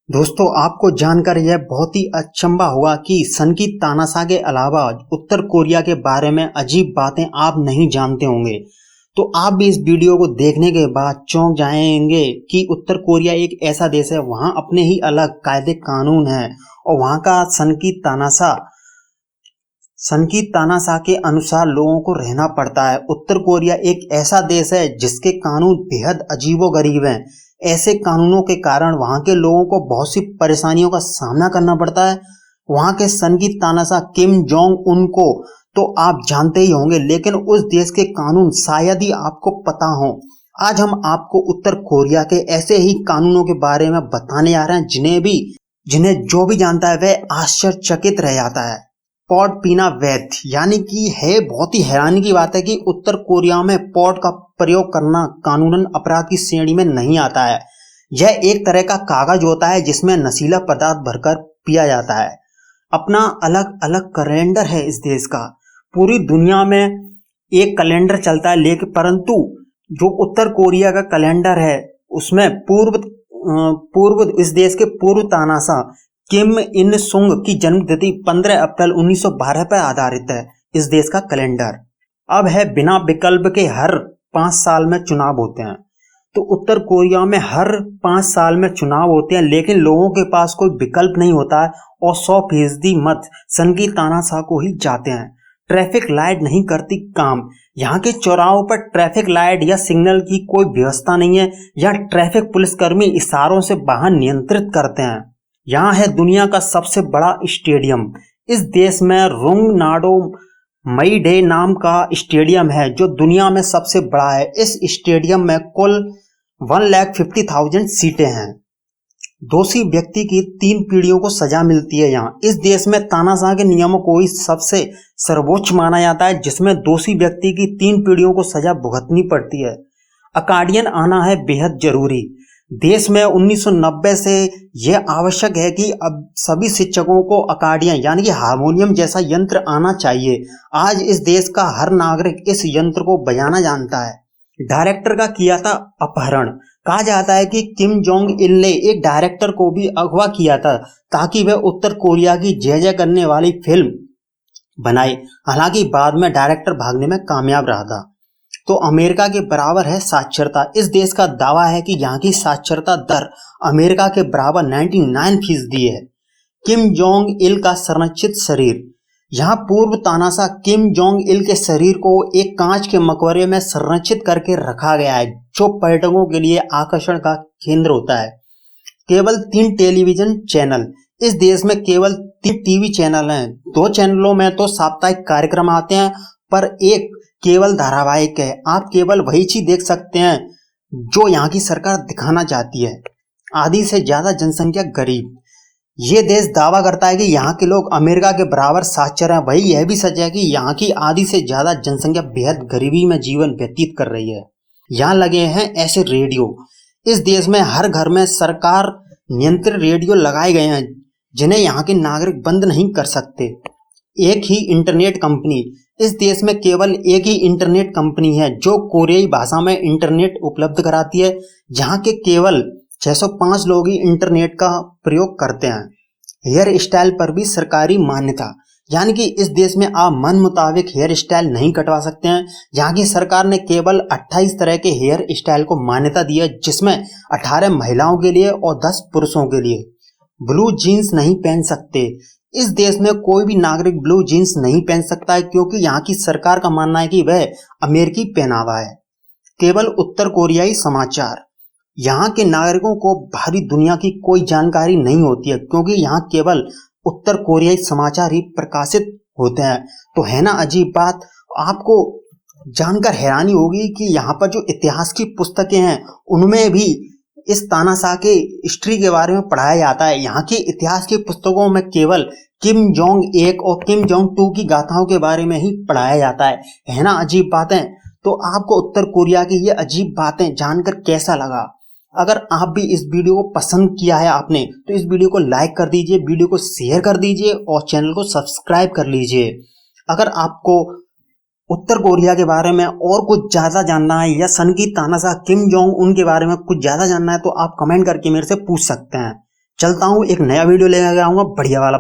दोस्तों, आपको जानकर यह बहुत ही अचंभा हुआ कि सन की तानाशाह के अलावा उत्तर कोरिया के बारे में अजीब बातें आप नहीं जानते होंगे। तो आप भी इस वीडियो को देखने के बाद चौंक जाएंगे कि उत्तर कोरिया एक ऐसा देश है, वहाँ अपने ही अलग कायदे कानून हैं और वहाँ का सन की तानाशाह के अनुसार लोगों को रहना पड़ता है। उत्तर कोरिया एक ऐसा देश है जिसके कानून बेहद अजीबोगरीब हैं। ऐसे कानूनों के कारण वहाँ के लोगों को बहुत सी परेशानियों का सामना करना पड़ता है। वहाँ के सन की तानाशाह किम जोंग उन को तो आप जानते ही होंगे, लेकिन उस देश के कानून शायद ही आपको पता हो। आज हम आपको उत्तर कोरिया के ऐसे ही कानूनों के बारे में बताने आ रहे हैं जिन्हें जो भी जानता है वह आश्चर्यचकित रह जाता है। पॉड पीना वैध, यानी कि है बहुत ही हैरानी की बात है कि उत्तर कोरिया में पॉड का प्रयोग करना कानूनन अपराध की श्रेणी में नहीं आता है। यह एक तरह का कागज होता है जिसमें नशीला पदार्थ भरकर पिया जाता है। अपना अलग अलग कैलेंडर है इस देश का। पूरी दुनिया में एक कैलेंडर चलता है, लेकिन परंतु जो उत्तर कोरिया का कैलेंडर है उसमें पूर्व इस देश के पूर्व तानाशाह किम इन सुंग की जन्मतिथि 15 अप्रैल 1912 पर आधारित है। इस देश का कैलेंडर अब है बिना विकल्प के हर 5 साल में चुनाव होते हैं। तो उत्तर कोरिया में हर 5 साल में चुनाव होते हैं, लेकिन लोगों के पास कोई विकल्प नहीं होता है और 100% मत सन की तानाशाह को ही जाते हैं। ट्रैफिक लाइट नहीं करती काम। यहाँ के चौराहों पर ट्रैफिक लाइट या सिग्नल की कोई व्यवस्था नहीं है। या ट्रैफिक पुलिसकर्मी इशारों से वाहन नियंत्रित करते हैं। यहाँ है दुनिया का सबसे बड़ा स्टेडियम। इस देश में रुंगनाडो मईडे नाम का स्टेडियम है जो दुनिया में सबसे बड़ा है। इस स्टेडियम में कुल 1,50,000 सीटें हैं। दोषी व्यक्ति की 3 पीढ़ियों को सजा मिलती है। यहाँ इस देश में तानाशाह के नियमों को ही सबसे सर्वोच्च माना जाता है, जिसमें दोषी व्यक्ति की 3 पीढ़ियों को सजा भुगतनी पड़ती है। अकार्डियन आना है बेहद जरूरी। देश में 1990 से यह आवश्यक है कि अब सभी शिक्षकों को अकार्डियन यानी कि हारमोनियम जैसा यंत्र आना चाहिए। आज इस देश का हर नागरिक इस यंत्र को बजाना जानता है। डायरेक्टर का किया था अपहरण। कहा जाता है कि किम जोंग इल ने एक डायरेक्टर को भी अगवा किया था ताकि वह उत्तर कोरिया की जय जय करने वाली फिल्म बनाए। हालांकि बाद में डायरेक्टर भागने में कामयाब रहा था। तो अमेरिका के बराबर है साक्षरता। इस देश का दावा है कि यहाँ की साक्षरता दर अमेरिका के बराबर 99% है। किम जोंग इल का संरक्षित शरीर। यहाँ पूर्व तानाशाह किम जोंग इल के शरीर को एक कांच के मकबरे में संरक्षित करके रखा गया है, जो पर्यटकों के लिए आकर्षण का केंद्र होता है। केवल 3 टेलीविजन चैनल। इस देश में केवल 3 टीवी चैनल हैं। 2 चैनलों में तो साप्ताहिक कार्यक्रम आते हैं, पर एक केवल धारावाहिक है। आप केवल वही चीज देख सकते हैं जो यहाँ की सरकार दिखाना चाहती है। आधी से ज्यादा जनसंख्या गरीब। ये देश दावा करता है कि यहाँ के लोग अमेरिका के बराबर साक्षर हैं। वही यह भी सच है कि यहाँ की आधी से ज्यादा जनसंख्या बेहद गरीबी में जीवन व्यतीत कर रही है। यहाँ लगे हैं ऐसे रेडियो। इस देश में हर घर में सरकार नियंत्रित रेडियो लगाए गए हैं जिन्हें यहाँ के नागरिक बंद नहीं कर सकते। एक ही इंटरनेट कंपनी। इस देश में केवल एक ही इंटरनेट कंपनी है जो कोरियाई भाषा में इंटरनेट उपलब्ध कराती है। यहाँ के केवल 605 लोग ही इंटरनेट का प्रयोग करते हैं। हेयर स्टाइल पर भी सरकारी मान्यता, यानी कि इस देश में आप मन मुताबिक हेयर स्टाइल नहीं कटवा सकते हैं। यहाँ की सरकार ने केवल 28 तरह के हेयर स्टाइल को मान्यता दी है, जिसमें 18 महिलाओं के लिए और 10 पुरुषों के लिए। ब्लू जीन्स नहीं पहन सकते। इस देश में कोई भी नागरिक ब्लू जीन्स नहीं पहन सकता है, क्योंकि यहाँ की सरकार का मानना है कि वह अमेरिकी पहनावा है। केवल उत्तर कोरियाई समाचार। यहाँ के नागरिकों को बाहरी दुनिया की कोई जानकारी नहीं होती है, क्योंकि यहाँ केवल उत्तर कोरियाई समाचार ही प्रकाशित होते हैं। तो है ना अजीब बात। आपको जानकर हैरानी होगी कि यहाँ पर जो इतिहास की पुस्तकें हैं उनमें भी इस तानाशाह के हिस्ट्री के बारे में पढ़ाया जाता है। यहाँ की इतिहास की पुस्तकों में केवल किम जोंग 1 और किम जोंग 2 की गाथाओं के बारे में ही पढ़ाया जाता है ना अजीब बातें। तो आपको उत्तर कोरिया की ये अजीब बातें जानकर कैसा लगा? अगर आप भी इस वीडियो को पसंद किया है आपने, तो इस वीडियो को लाइक कर दीजिए, वीडियो को शेयर कर दीजिए और चैनल को सब्सक्राइब कर लीजिए। अगर आपको उत्तर कोरिया के बारे में और कुछ ज़्यादा जानना है या सन की तानाशाह किम जोंग उन के बारे में कुछ ज़्यादा जानना है, तो आप कमेंट करके मेरे से पूछ सकते हैं। चलता हूँ, एक नया वीडियो लेकर आऊंगा बढ़िया वाला।